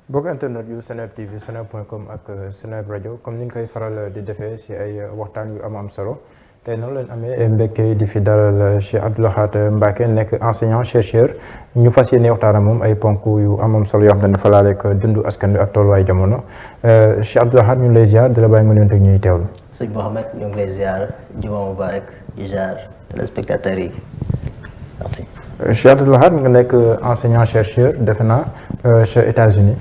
bokk internet yu Seneweb TV seneweb.com ak Seneweb rajo comme ni ñu koy faral di defee si ay waxtaan yu am solo tey noonu leen amee mbégte di fi dalal Cheikh Abdou Lahad Mbacké nekk enseignant chercheur ñu fas yéene waxtaan ak moom ay ponk yu am solo yoo xam ne dafa laale ak dundu askan wi ak tolluwaay jamono Cheikh Abdou Lahad ñu ngi lay ziar di la bàyyi nga nuyoon ak ñuy teewlu. sëñ Mohamed ñu ngi lay ziar Juma Mubarak di ziar téléspectateurs yi merci. Cheikh Abdou Lahad nga nekk enseignant chercheur defe naa ca États-Unis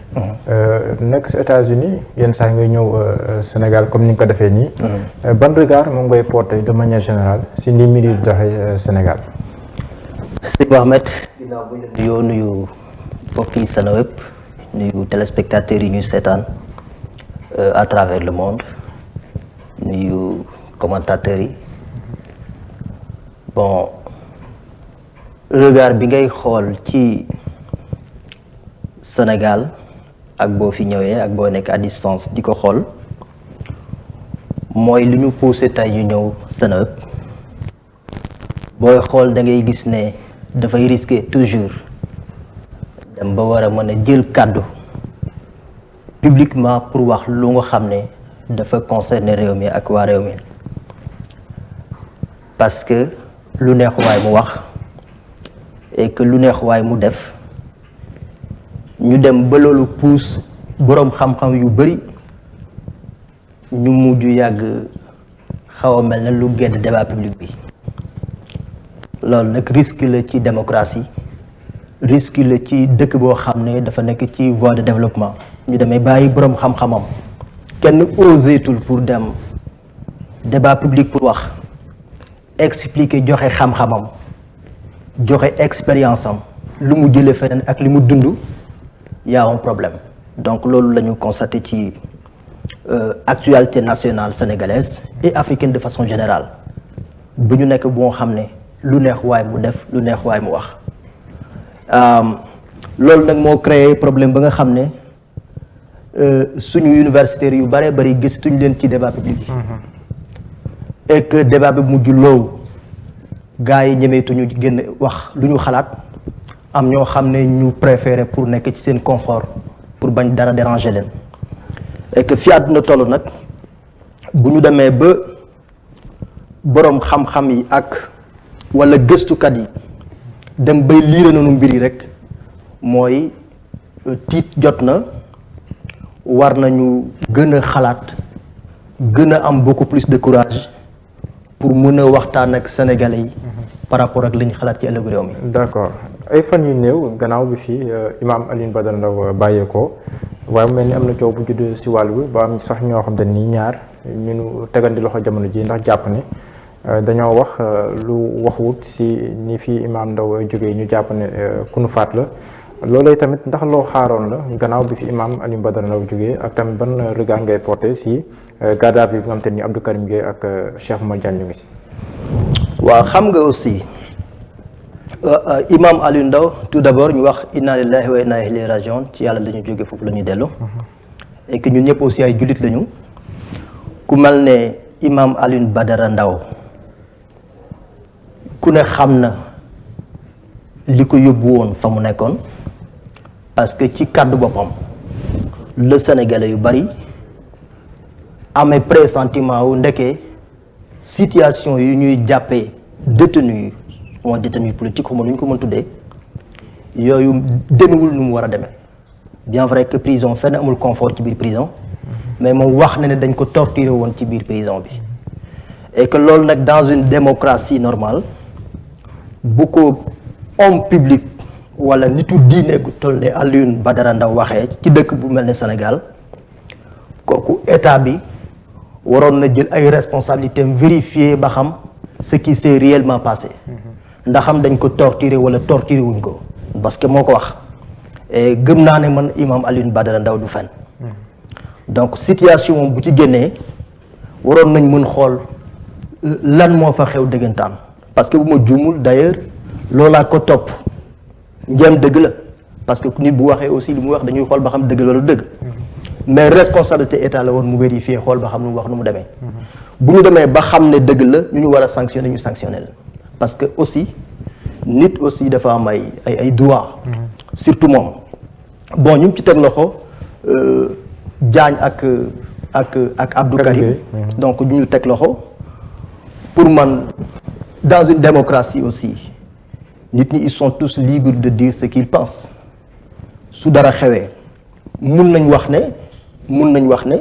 nekk sa États-Unis yenn saa ngay ñëw Sénégal comme ni nga ko defee nii. ban regard moom ngay porté de manière générale si ni mbir yi di doxee Sénégal. sëñ Mohamed ginnaaw bu ñu nuyoo nuyu mbokki Seneweb nuyu téléspectateurs yi ñuy seetaan à travers le monde nuyu commentateurs yi bon. regard bi ngay xool ci Sénégal ak boo fi ñëwee ak boo nekk à distance di ko xool mooy lu ñu poussé tey ñu ñëw Seneweb booy xool da ngay gis ne dafay risquer toujours dem ba war a mën a jël kàddu publiquement pour wax lu nga xam ne dafa concerner réew mi ak waa réew mi parce que lu neex waay mu wax et que lu neex waay mu def ñu dem ba loolu pousse boroom xam-xam yu bari ñu mujj yàgg xaw a mel na lu gedd débat public bi loolu nag risque la ci démocratie risque la ci dëkk boo xam ne dafa nekk ci voie de développement ñu demee bàyyi boroom xam-xamam kenn oseetul pour dem débat public pour wax expliquer joxe xam-xamam joxe expérience am lu mu jëlee feneen ak li mu dund y a un problème donc loolu la ñu constaté ci actualité nationale sénégalaise et africaine de façon générale bu ñu nekk boo xam ne lu neex waay mu def lu neex waay mu wax loolu nag moo créé problème ba nga xam ne suñu universitaires yu bare bari gisatuñ leen ci débat public yi et que débat bi mujj loowu gaa yi ñemeetuñu génn wax lu ñu xalaat am ñoo xam ne ñu préféré pour nekk ci seen confort pour bañ dara déranger leen et que fi àdduna toll nag bu ñu demee ba boroom xam-xam yi ak walla gëstukat yi dem bay liire noonu mbir yi rek mooy tiit jot na war nañu gën a xalaat gën a am beaucoup plus de courage pour mën a waxtaan ak sénégalais yi par rapport ak li ñu xalaat ci ëllëgu réew mi. d'accord ay fan yu néew gannaaw bi fii Imam Alioune Badara Ndao bàyyeekoo waaye mu mel ni am na coow bu judd si wàll bi ba am sax ñoo xam ne nii ñaar ñu tegandi loxo jamono ji ndax jàpp ne dañoo wax lu waxwut si ni fii Imam Ndao jógee ñu jàpp ne ku nu faat la loolay tamit ndax loo xaaroon la gannaaw bi fi Imam Alioune Badara Ndao jógee ak tamit ban regard ngay porté si garde à vue bi nga xam te ni Abdou Karim Gueye ak Cheikh Oumar Diagne ñu ngi si. waaw xam nga aussi Imam Alioune Ndao tout d'abord ñu wax inna lillahi wa inna ilayhi rajiun ci yàlla la ñu jóge foofu la ñuy dellu et que ñun ñëpp aussi ay jullit lañu ku mel ne Imam Alioune Badara Ndao ku ne xam na li ko yóbbu woon fa mu nekkoon parce que ci kàddu boppam le Sénégalais yu bari amee pressentiment wu ndekee situation yu ñuy jàppee détenu moo détenu politique xuma nu ñu ko mën tuddee yooyu demewul nu mu war a demee bien vrai que prison fenn amul confort ci biir prison mais moom wax na ne dañ ko torturer woon ci biir prison bi et que loolu nag dans une démocratie normale bu ko homme public wala nitu diine gu toll ne Alioune Badara Ndao waxee ci dëkk bu mel ne Sénégal kooku état bi waroon na jël ay responsabilités vérifier ba xam ce qui s'est réellement passé ndax xam dañ ko torturer wala torturer wuñ ko parce que moo ko wax et gëm naa ne man Imam Alioune Badara Ndao du fen donc situation bu ci génnee waroon nañ mën xool lan moo fa xew dëggantaan parce que bu ma juumul d'ailleurs loolaa ko topp njëm dëgg la parce que nit bu waxee aussi lu mu wax dañuy xool ba xam dëgg loolu dëgg mais responsabilité état la woon mu vérifier xool ba xam lu mu wax nu mu demee bu ñu demee ba xam ne dëgg la ñu war a sanctionner ñu sanctionner la parce que aussi nit aussi dafa am ay droit surtout moom bon ñu ngi ci teg loxo Diagne ak Abdou Karim donc ñu teg loxo pour man dans une démocratie aussi nit ñi ils sont tous libres de dire ce qu'ils pensent su dara xewee mun nañ wax ne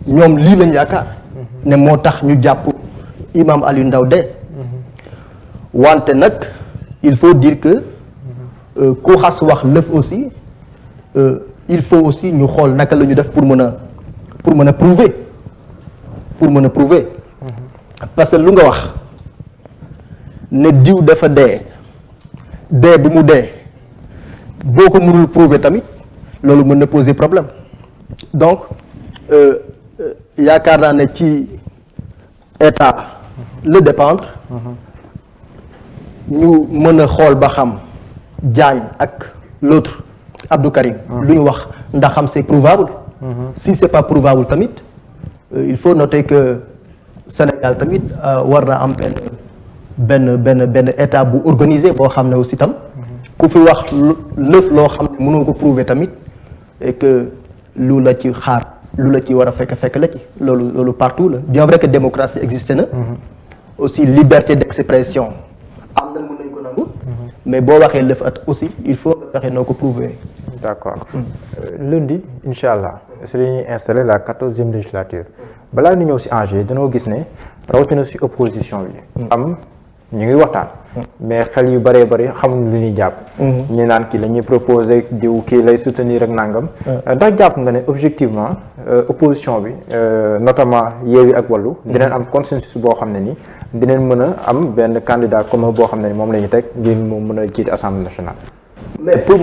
ñoom lii lañ yaakaar ne moo tax ñu jàpp imam Aliou Ndao de wante nag il faut dire que ku xas wax lëf aussi il faut aussi ñu xool naka la ñu def pour mën a prouver parce que lu nga wax ne diw dafa dee bu mu dee boo ko mënul prouver tamit loolu mën na poser problème donc yaakaar naa ne ci état le dépendre ñu mën a xool ba xam Diagne ak l'autre Abdou Karim lu ñu wax ndax xam c'est prouvable si c'est pas prouvable tamit il faut noter que Sénégal tamit war na am benn état bu organisé boo xam ne aussi tam ku fi wax lëf loo xam ne mënoo ko prouver tamit et que lu la ci war a fekk la ci loolu partout la bien vrai que démocratie existe na aussi liberté d'expression am na mën nañ ko nangu mais boo waxee lëf at aussi il faut nga fexe noo ko prouver. D'accord. Lundi incha allah si la ñuy installer la 14e législature balaa ñu ñëw si enjeu dañoo gis ne rawatina si opposition bi. ñu ngi waxtaan. mais xel yu bëree bëri xamuñ lu ñuy jàpp. ñi naan kii la ñuy proposer diw kii lay soutenir ak nangam. ndax jàpp nga ne objectivement opposition bi notamment Yewwi ak Wallu. dinañ am consensus boo xam ne ni dinañ mën a am benn candidat commun boo xam ne ni moom la ñu teg ngir mu mën a jiite assemblée nationale. mais pour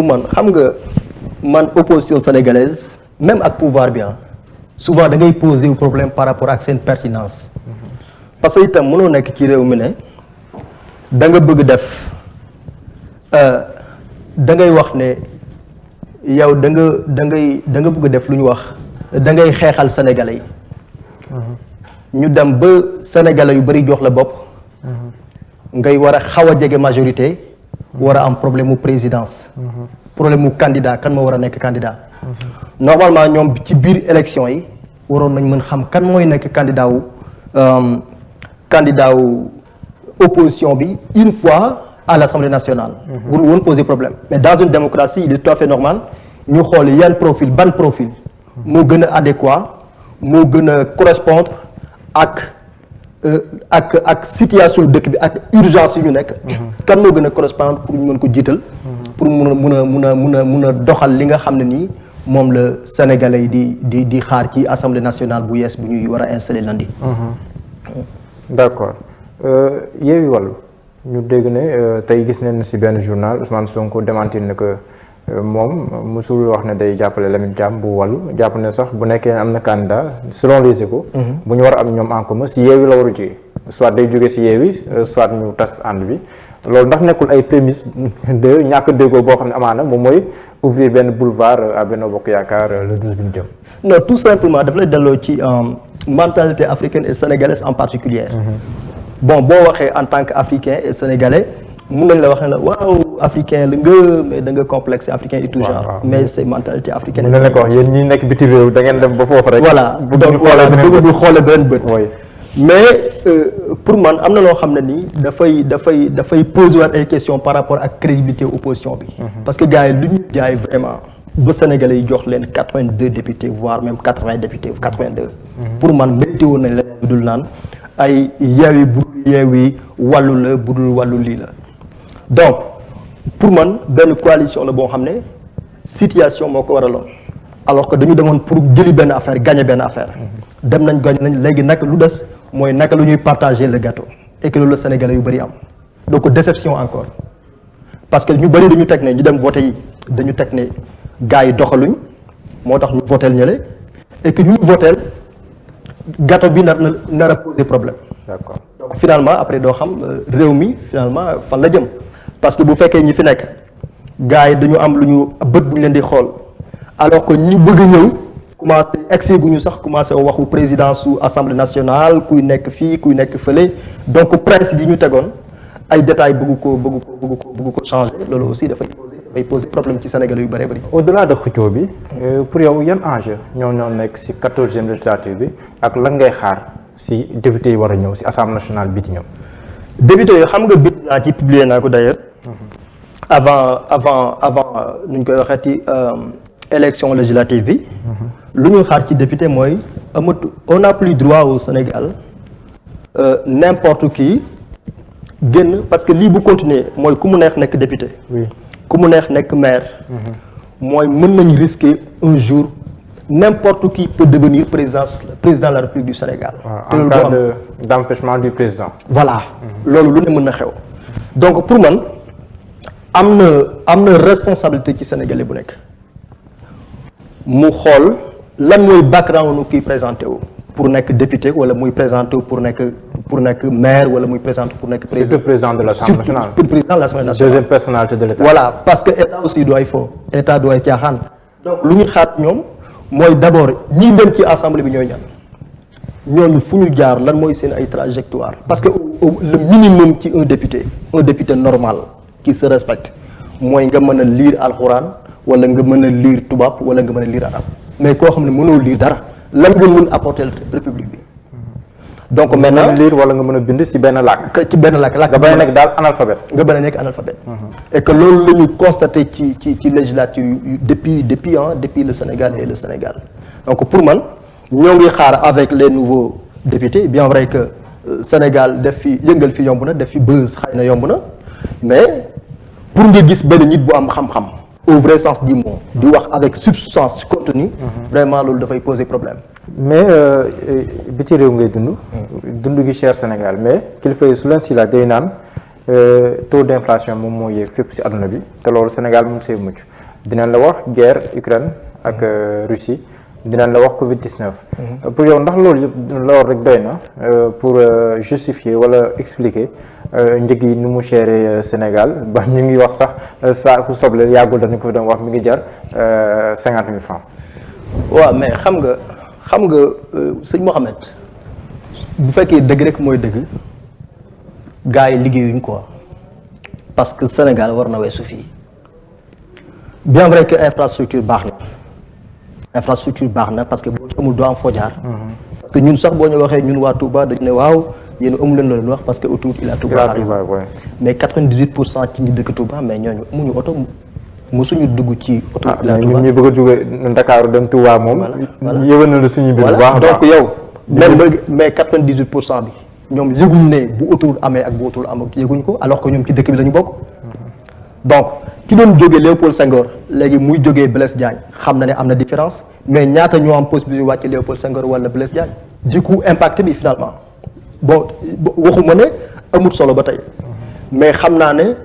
man xam nga man opposition sénégalaise même ak pouvoir bi souvent da ngay poser problème par rapport ak seen pertinence. parce que itam mënoo nekk ci réew mi ne da nga bëgg def da ngay wax ne yow da nga bëgg def lu ñu wax da ngay xeexal sénégalais yi. ñu dem ba sénégalais yu bari jox la bopp. ngay war a xaw a jege majorité. war a am problème mu présidence. problème mu candidat kan moo war a nekk candidat. normalement ñoom ci biir élection yi waroon nañ mën xam kan mooy nekk candidat wu opposition bi une fois à l'Assemblée nationale. bu ñu woon poser problème mais dans une démocratie il est tout à fait normal ñu xool yan profil ban profil. moo gën a adéquat moo gën a correspondre ak situation dëkk bi ak urgence yu ñu nekk. kan moo gën a correspondre pour ñu mën ko jiital. pour mun a doxal li nga xam ne nii moom la Sénégalais yi di xaar ci assemblée nationale bu yees bu ñuy war a installer lundi. D'accord Yewwi Wallu ñu dégg ne tey gis nañ si benn journal Ousmane Sonko démentir na que moom musul wax ne day jàppale Lamine Thiam bu Wallu jàpp ne sax bu nekkee am na candidat selon les Échos. bu ñu war a am ñoom en commun si Yewwi la war a jógee soit day jóge si Yewwi soit ñu tas ànd bi. loolu ndax nekkul ay prémices de ñàkk déggoo boo xam ne amaana moom mooy ouvrir benn boulevard à Benno Bokk Yaakaar le 12 bi ñu jëm. non tout simplement daf lay delloo ci mentalité africaine et sénégalaise en particulier. bon boo waxee en tant que africain et sénégalais mun nañ la wax ne la waaw africain la nga mais da nga complexe africain et tout genre. mais c'est mentalité africaine. mun na ko wax yéen ñi nekk biti réew da ngeen dem ba foofu rek. voilà donc voilà bëgg ñu xoole beneen bët. mais pour man am na loo xam ne nii dafay poser waat ay questions par rapport ak crédibilité opposition bi. parce que gars yi lu ñu jaay vraiment ba Sénégalais yi jox leen 82 députés voire même 80 députés 82. pour man métti woon nañ la budul naan ay Yewwi budul Yewwi Wallu la budul Wallu lii la donc pour man benn coalition la boo xam ne situation moo ko waraloon alors que dañu demoon pour jëli benn affaire gagner benn affaire. dem nañ gagner nañ léegi nag lu des. mooy naka lu ñuy partager le gâteau et que loolu la Sénégalais yu bëri am donc déception encore parce que ñu bëri dañu teg ne ñu dem voté yi dañu teg ne gars yi doxaluñ moo tax ñu votel ñële et que ñu votel gâteau bi nar a poser problème. D'accord. Donc finalement après doo xam réew mi finalement fan la jëm parce que bu fekkee ñi fi nekk gars yi dañu am lu ñu bët bu ñu leen di xool alors que ñi bëgg a ñëw. commencé egsi gu ñu sax commencé waxu présidence su assemblée nationale kuy nekk fii kuy nekk fële donc principe yi ñu tegoon ay détails bëgg ko changer loolu aussi dafay poser day poser problème ci Sénégal yu bëree bëri. au-delà de xëccoo bi pour yow yan enjeu ñoo nekk si 14e législature bi ak lan ngay xaar si député yi war a ñëw si assemblée nationale bi di ñëw. député yi xam nga bind naa ci publier naa ko d'ailleurs avant nu ñu koy waxeeti élection législative bi. lu ñuy xaar ci député mooy on n'a plus droit au Sénégal n'importe qui génn parce que lii bu continuer mooy ku mu neex nekk député. oui ku mu neex nekk maire. mooy mën nañu risquer un jour n'importe qui peut devenir président de la République du Sénégal. en cas d'empêchement du président. voilà loolu lu ne mën na xew. donc pour man am na responsabilité ci Sénégalais bu nekk mu xool lan mooy background nu kii présenté wu pour nekk député wala muy présenté wu pour nekk maire wala muy présenté pour nekk président. surtout président de l'Assemblée nationale. pour président de l'Assemblée nationale. deuxième personnalité de l'État. voilà parce que état aussi du ay fo état du ay caaxaan. donc lu ñu xaar ñoom mooy d'abord ñiy dem ci assemblée bi ñooy ñan ñooñu fu ñu jaar lan mooy seen ay trajectoire parce que le minimum ci un député normal qui se respecte mooy nga mën a lire alxuraan wala nga mën a lire tubaab wala nga mën a lire arabe mais koo xam ne mënoo lire dara lan nga mën apporter république bi. donc maintenant nga mën a lire wala nga mën a bind ci benn làkk. ci benn làkk nga bañ a nekk daal analphabète. nga bañ a nekk analphabète. et que loolu la ñu constaté ci législature yu depuis le Sénégal et le Sénégal donc pour man ñoo ngi xaar avec les nouveaux députés bien vrai que Sénégal def fi yëngal fi yomb na def fi buzz xëy na yomb na mais pour nga gis benn nit bu am xam-xam au vrai sens du mot di wax avec substance contenu vraiment loolu dafay poser problème. mais biti réew ngay dund gi cher Sénégal mais kilifa yi su leen si laaj day naan taux d'inflation moom moo yéeg fépp si àdduna bi te loolu Sénégal moom see mucc dinañ la wax guerre Ukraine ak Russie dinañ la wax Covid-19. pour yow ndax loolu yëpp loolu rek doy na pour justifier wala expliquer njëg yi ni mu chéré Sénégal ba ñu ngi wax sax saaku soble yàggul dañu ko doon wax mi ngi jar 50 000 francs. waaw mais xam nga sëñ Mohamed bu fekkee dëgg rek mooy dëgg gars yi liggéeyuñ quoi parce que Sénégal war na weesu fii bien vrai que infrastructure baax na parce que boo amul doo am foo jaar. parce que ñun sax boo ñu waxee ñun waa Touba dañu ne waaw yéen amu leen loolu wax parce que autoroute Ila Touba mais 98% ci ñi dëkk Touba mais ñooñu amuñu oto mosuñu dugg ci autoroute Ila Touba. ñun ñu bëgg a jóge Ndakaaru dem Touba moom. yëwal na suñu mbir bu baax donc yow. mais 98% bi ñoom yëguñ ne bu autoroute amee ak bu autoroute amul yëguñ ko alors que ñoom ci dëkk bi la ñu bokk. donc ki doon jógee Léopold Senghor léegi muy jógee Blaise Diagne xam na ne am na différence mais ñaata ñoo am possibilité wàcc Léopold Senghor wala Blaise Diagne du coup impact bi finalement bon waxuma ne amul solo ba tey mais xam naa ne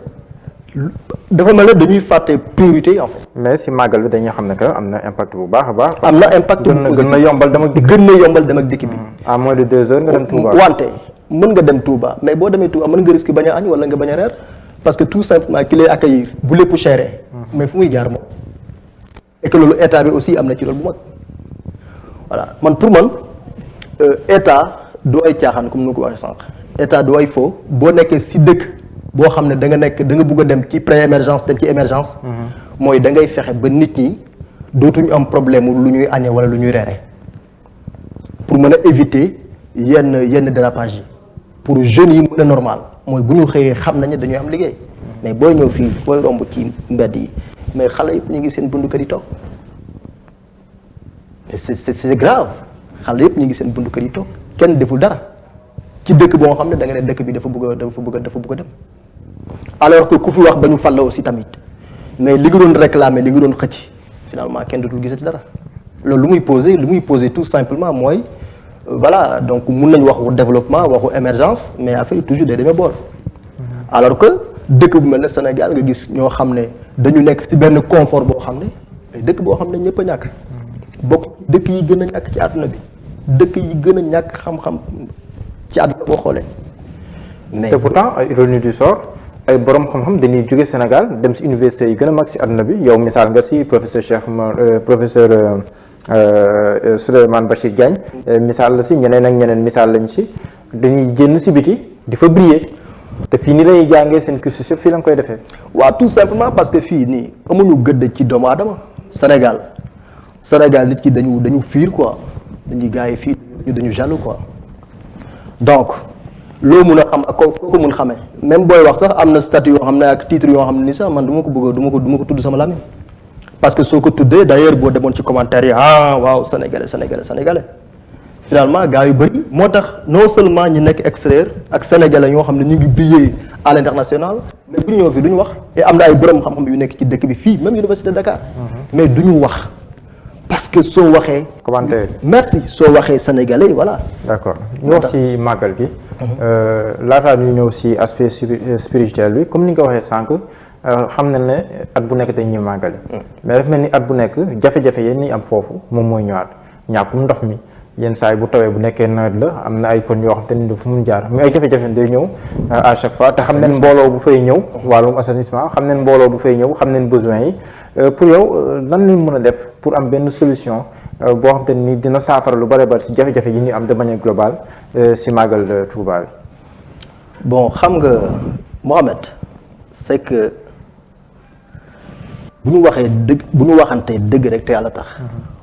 dafa mel ne dañuy fàtte priorité en fait. mais si màggal bi dañuy xam ne que am na impact bu baax a baax. am na impact bu gën na yombal dem ak dikk. gën na yombal dem ak dikk bi. à moins de 2 heures nga dem Touba. wante mën nga dem Touba mais boo demee Touba mën nga risque bañ a añ wala nga bañ a reer parce que tout simplement ki lay accueillir bu lépp chéré. mais fu muy jaar moom. et que loolu état bi aussi am na ci loolu bu mag voilà man pour man état du ay caaxaan comme nu ko waxee sànq état du ay faux boo nekkee si dëkk boo xam ne da nga bugg a dem ci pré-émergence dem ci émergence. mooy da ngay fexe ba nit ñi dootuñu am problème lu ñuy añee wala lu ñuy reere pour mën a éviter yenn dérapage yi pour jeunes yi mën a normal mooy bu ñu xëyee xam nañu dañuy am liggéey mais booy ñëw fii booy romb ci mbedd yi mais xale yëpp ñu ngi seen bundu kër yi toog c'est grave xale yëpp ñu ngi seen bundu kër yi toog kenn deful dara ci dëkk boo xam ne da nga ne dëkk bi dafa bëgg a dem alors que ku fi wax ba ñu fal la aussi tamit mais li nga doon réclamer li nga doon xëcc finalement kenn dootul gisati dara loolu lu muy poser tout simplement mooy voilà donc mun nañu waxu développement waxu émergence mais affaire yi toujours day demee boor alors que dëkk bu mel ne Sénégal nga gis ñoo xam ne dañu nekk ci benn confort boo xam ne dëkk boo xam ne ñëpp a ñàkk bokk dëkk yi gën a ñàkk ci àdduna bi dëkk yi gën a ñàkk xam-xam ci àdduna boo xoolee mais te pourtant ay ironie du sort ay borom xam-xam dañuy jóge Sénégal dem ci université yi gën a mag ci àdduna bi yow misaal nga ci professeur Souleymane Bachir Diagne misaal la ci ñeneen ak ñeneen misaal lañ ci dañuy génn ci biti di fa briller. te fii nii lañuy jàngee seen cursus yëpp fii la nga koy defee. waaw tout simplement parce que fii nii amuñu gëdd ci doomu aadama Sénégal nit ki dañu fiir quoi dañuy gars yi fii dañu jaloux quoi donc loo mun a xam ak ko mun xamee même booy wax sax am na statut yoo xam ne ak titre yoo xam ne ni sax man du ma ko bëgg du ma ko tudd sama làmmiñ parce que soo ko tuddee d'ailleurs boo demoon ci commentaire yi waaw sénégalais finalement gars yu bëri moo tax non seulement ñu nekk extérieur ak sénégalais ñoo xam ne ñu ngi briller à l'international mais bu ñu ñëw fii du ñu wax et am na ay borom xam-xam yu nekk ci dëkk bi fii même université de Dakar mais du ñu wax parce que soo waxee commentaire merci soo waxee sénégalais voilà. d'accord ñu wax ci màggal gi laataa ñu ñëw ci aspect spirituel bi comme ni nga ko waxee sànq xam na ne at bu nekk dañuy màggali mais dafa mel ni at bu nekk jafe-jafe yéen ñi am foofu moom mooy ñëwaat ñàkkum ndox mi yenn saa yi bu tawee bu nekkee nawet la am na ay kon yoo xam te ni dafa mun jaar mais ay jafe-jafe day ñëw à chaque fois te xam nañ mbooloo bu fay ñëw wàllum assainissement xam nañ mbooloo bu fay ñëw xam nañ besoin yi pour yow lan lañ mën a def pour am benn solution boo xam te ni dina saafara lu bari bari si jafe-jafe yi ñu am de manière globale si màggal Touba bi. bon xam nga Mohamed c'est que bu ñu waxee dëgg bu ñu waxantee dëgg rek te yàlla tax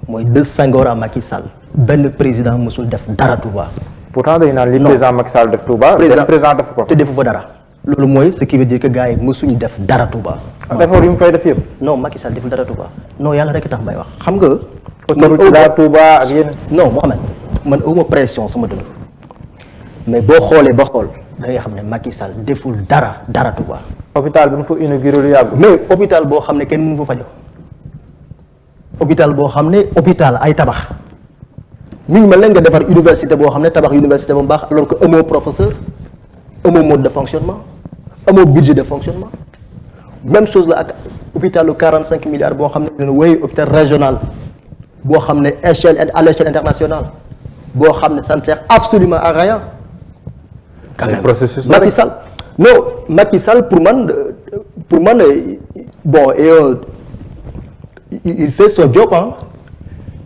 mooy de Senghor à Macky Sall benn président mësul def dara Touba. pourtant dañu naan li président Macky Sall def Touba. président def ko te defu fa dara. loolu mooy ce qui veut dire que gars yi mësuñu def dara Touba. effort yi mu fay def yëpp. non Macky Sall deful dara Touba non yàlla rek tax may wax xam nga. autoroute daa Touba ak yéen. non Mohamed man awma pression sama dund mais boo xoolee ba xool da ngay xam ne Macky Sall deful dara Touba. hôpital bi mu fa inauguré lu yàgg. mais hôpital boo xam ne kenn mënu fa fajo hôpital boo xam ne hôpital ay tabax mi ngi mel ne nga defar université boo xam ne tabax université ba mu baax alors que amoo professeur amoo mode de fonctionnement amoo budget de fonctionnement même chose la ak hôpitalu 45 milliards boo xam ne wéy hôpital régional boo xam ne à l'échelle internationale boo xam ne ça ne sert absolument à rien. quand même Macky Sall non Macky Sall pour man bon il fait son job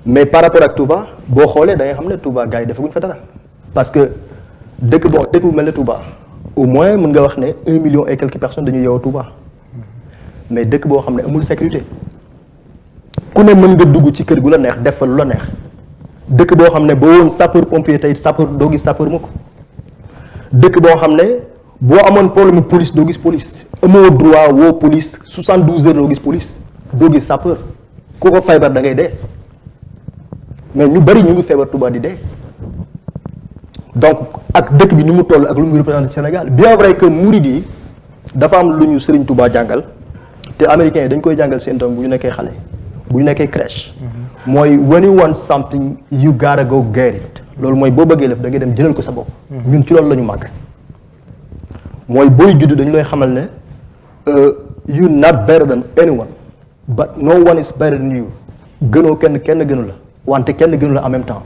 mais par rapport ak Touba boo xoolee da nga xam ne Touba gars yi defaguñ fa dara parce que dëkk bu mel ne Touba au moins mën nga wax ne 1 million et quelques personnes dañuy yeewoo Touba mais dëkk boo xam ne amul sécurité ku ne mën nga dugg ci kër gu la neex def fa lu la neex dëkk boo xam ne boo woon sapeur pompier tey sapeur doo gis sapeur mukk dëkk boo xam ne boo amoon problème police doo gis police amoo droit woo police 72 heures doo gis police doo gis sapeur ku ko feebar da ngay dee mais ñu bari ñu ngi feebar Touba di dee donc ak dëkk bi ni mu toll ak lu muy représenté Sénégal bien vrai que murid yi dafa am lu ñu Serigne Touba jàngal te américains yi dañ koy jàngal seen doom bu ñu nekkee xale bu ñu nekkee crèche mooy when you want something you gotta go get it loolu mooy boo bëggee lëf da ngay dem jëlal ko sa bopp ñun ci loolu la ñu màgg mooy booy judd dañu lay xamal ne you not better than anyone but no one is better than you gënoo kenn gënu la wante kenn gënu la en même temps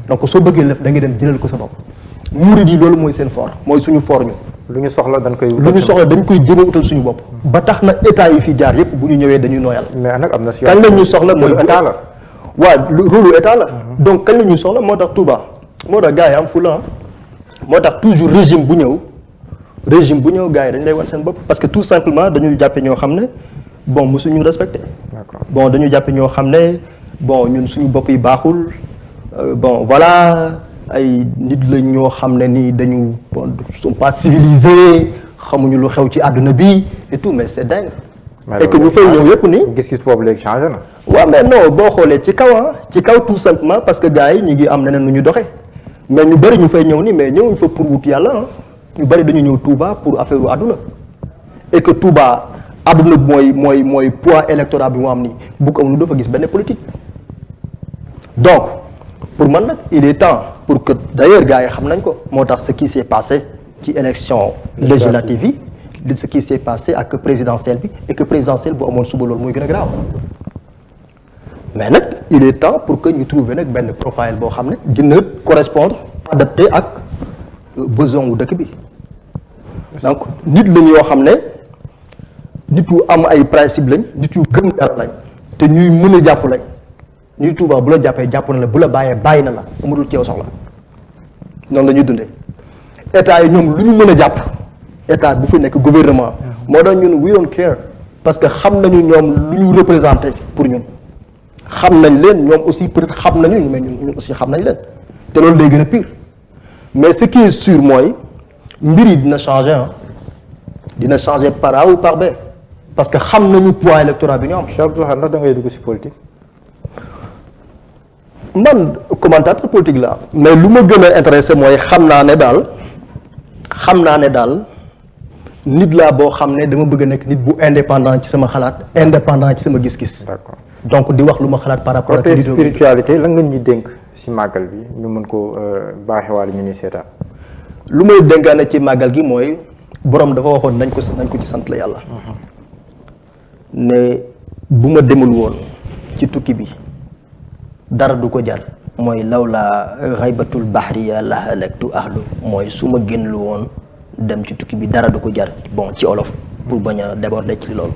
donc soo bëggee lëf da ngay dem jëlal ko sa bopp murid yi loolu mooy seen fort mooy suñu fort ñu lu ñu soxla dañ koy jéem a utal suñu bopp ba tax na état yi fi jaar yëpp bu ñu ñëwee dañuy nooyal mais nag am na si kañ la ñu soxla mooy état la waaw rôle état la donc kañ la ñu soxla moo tax Touba moo tax gars yi am fula moo tax toujours régime bu ñëw gars yi dañ lay wan seen bopp parce que tout simplement dañuy jàppe ñoo xam ne bon mosuñu respecté bon dañu jàppe ñoo xam ne bon ñun suñu bopp yi baaxul bon voilà ay nit la ñoo xam ne nii dañu bon sont pas civilisés xamuñu lu xew ci àdduna bi et tout mais c'est dingue et que ñu fay ñëw yëpp ni gis-gis boobu léegi changé na waaw mais non boo xoolee ci kaw tout simplement parce que gars yi ñu ngi am neneen nu ñu doxee mais ñu bëri ñu fay ñëw ni mais ñëwuñ fa pour wut yàlla ñu bëri dañu ñëw Touba pour affaire u àdduna et que Touba àdduna mooy poids électoral bi mu am nii bu ko amul dafa gis benn politique donc pour man nag il est temps pour que d'ailleurs gars yi xam nañ ko moo tax ce qui s'est passé ci élection législative yi ce qui s'est passé ak présidentielle bi et que présidentielle bu amoon suba loolu mooy gën a grave mais nag il est temps pour que ñu trouver nag benn profil boo xam ne dina correspondre adapté ak besoin wu dëkk bi donc nit lañ yoo xam ne nit yu am ay principe lañ nit yu gëm dara lañ te ñuy mën a jàpp lañ ñuy Touba bu la jàppee jàpp na la bu la bàyyee bàyyi na la amatul ceew soxla noonu la ñuy dundee état yi ñoom lu ñu mën a jàpp état bi fi nekk gouvernement moo tax ñun we don't care parce que xam nañu ñoom lu ñu représenté pour ñun xam nañ leen ñoom aussi peut-être xam nañu mais ñun aussi xam nañ leen te loolu day gën a pire mais ce qui est sûr mooy mbir yi dina changer ah dina changer par A ou par B parce que xam nañu poids électoral bi ñu am. Cheikh Abdou Lahad ndax da ngay dugg ci politique. man commentateur politique la mais lu ma gën a intéressé mooy xam naa ne daal nit laa boo xam ne dama bëgg a nekk nit bu indépendant ci sama xalaat indépendant ci sama gis-gis. D'accord. donc di wax lu ma xalaat par rapport ak. côté spiritualité lan nga ñuy dénk ci màggal bi ñu mën ko baaxewaale ñu ni seetaan. lu may dénkaane ci màggal gi mooy borom dafa waxoon nañ ko ci sant la yàlla. ne bu ma demul woon ci tukki bi dara du ko jar mooy lawla xaybatul bahriya la halaktu ahlu mooy su ma génnul woon dem ci tukki bi dara du ko jar bon ci olof pour bañ a déborder ci loolu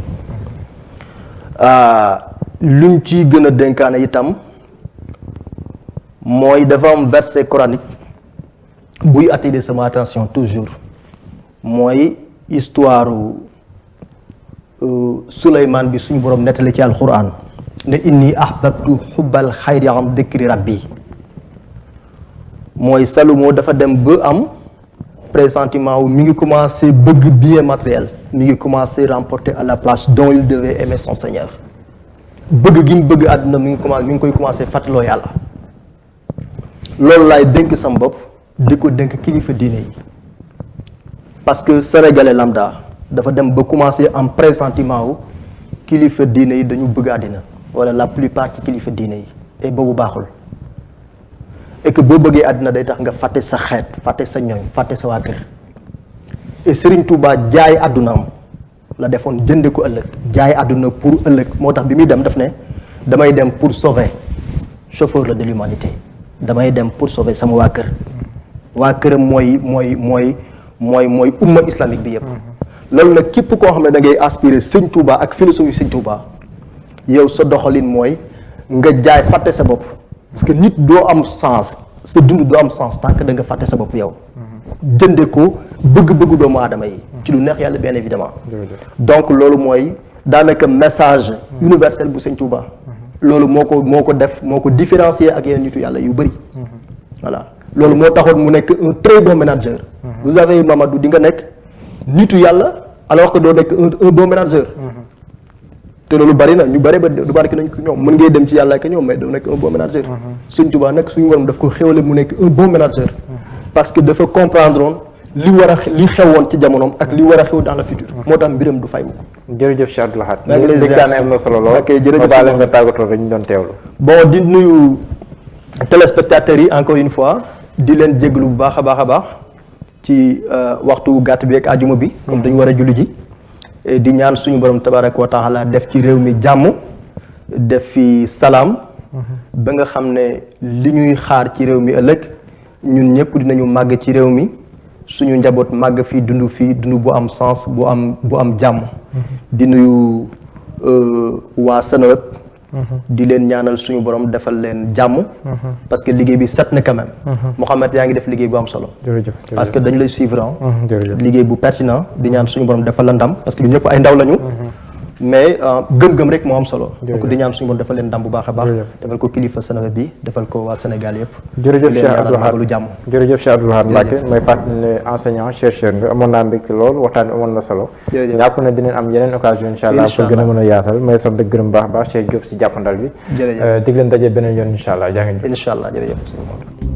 luñ ci gën a dénkaane itam mooy dafa am verset coranique buy attirer sama attention toujours mooy histoire Souleymane bi suñu borom nettali ci alquran ne inni ahbabtu xubbal xayri am dikri rabbi mooy Salomon dafa dem ba am pressentiment wu mi ngi commencé bëgg bien matériel mi ngi commencé remporter à la place dont il devait aimer son Seigneur bëgg gi mu bëgg àdduna mi ngi koy commencé fàttaloo yàlla loolu laay dénk sam bopp di ko dénk kilifa diine yi parce que sénégalais lambda dafa dem ba commencé am pressentiment wu kilifa diine yi dañu bëgg àddina wala la plupart ci kilifa diine yi et boobu baaxul et que boo bëggee àddina day tax nga fàtte sa xeet fàtte sa ñoñ fàtte sa waa kër et Serigne Touba jaay àddunaam la defoon jënde ko ëllëg jaay àdduna pour ëllëg moo tax bi muy dem daf ne damay dem pour sauver chauffeur la de l'humanité damay dem pour sauver sama waa kër waa këram mooy umma islamique bi yëpp loolu nag képp koo xam ne da ngay aspirer Sëñ Touba ak philosophie Sëñ Touba yow sa doxalin mooy nga jaay fàtte sa bopp parce que nit doo am sens sa dund doo am sens tant que da nga fàtte sa bopp yow jënde ko bëgg-bëgg doomu aadama yi ci lu neex yàlla bien évidemment donc loolu mooy daanaka message universel bu Sëñ Touba loolu moo ko différencier ak yeneen nitu yàlla yu bëri voilà loolu moo taxoon mu nekk un très bon manager vous avez Mamadou di nga nekk nitu yàlla alors que doo nekk un bon manager te loolu bari na ñu bari ba du bari nañ ko ñoom mën ngay dem ci yàlla ak ñoom mais doo nekk un bon manager Sëñ Tuubaa nag suñu waram daf ko xéwale mu nekk un bon manager parce que dafa comprendre li xewoon ci jamonoom ak li war a xew dans le futur moo tax mbiram du fay mu ko jërëjëf Cheikh Abdou Lahad maa ngi lay ziar am na solo lool ok jërëjëf ba nga tàggatoo rek ñu doon teewlu bon di nuyu téléspectateurs yi encore une fois di leen jéglu bu baax a baax ci waxtu gàtt bi ak ajuma bi comme dañu war a julli ji di ñaan suñu borom tabaraka wa taala def ci réew mi jàmm def fi salaam ba nga xam ne li ñuy xaar ci réew mi ëllëg ñun ñëpp dinañu màgg ci réew mi suñu njaboot màgg fii dund bu am sens bu am jàmm di nuyu waa Seneweb di leen ñaanal suñu borom defal leen jàmm parce que liggéey bi set na quand même Mouhamed yaa ngi def liggéey bu am solo parce que dañu lay suivre liggéey bu pertinent di ñaan suñu borom defal la ndam parce que ñun ñëpp ay ndaw lañu mais gëm-gëm rek moo am solo donc di ñaan suñu borom defal leen ndam bu baax a baax defal ko kilifa Seneweb bi defal ko waa Sénégal yëpp jërëjëf Cheikh Abdou Lahad lu jàmm jërëjëf Cheikh Abdou Lahad Mbacké may fàttali ne enseignant chercheur nga amoon naa mbégte lool waxtaan bi amoon na solo jàpp ne dinañ am yeneen occasion incha allah pour gën a mën a yaatal may sant gërëm baax Cheikh Diop si jàppandal bi dig leen daje beneen yoon incha allah jaa ngeen incha allah jërëjëf